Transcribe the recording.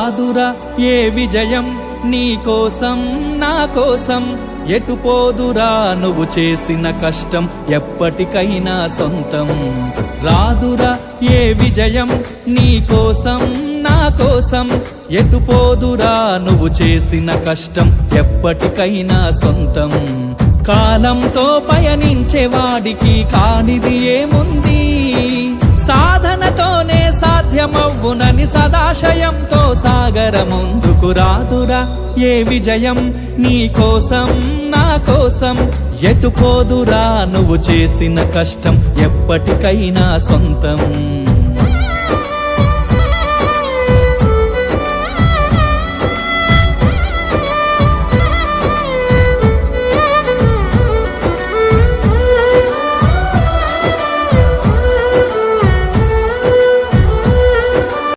రాదురా ఏ విజయం నీ కోసం నా కోసం, ఎటుపోదురా నువ్వు చేసిన కష్టం ఎప్పటికైనా సొంతం. రాదురా ఏ విజయం నీ కోసం నా కోసం, ఎటుపోదురా నువ్వు చేసిన కష్టం ఎప్పటికైనా సొంతం. కాలంతో పయనించేవాడికి కానిది ఏముంది, సాధనతోనే సాధ్యమవ్వునని సదాశయంతో సాగర ముందుకు. రాదురా ఏ విజయం నీ కోసం నా కోసం, ఎటుపోదురా నువ్వు చేసిన కష్టం ఎప్పటికైనా సొంతం.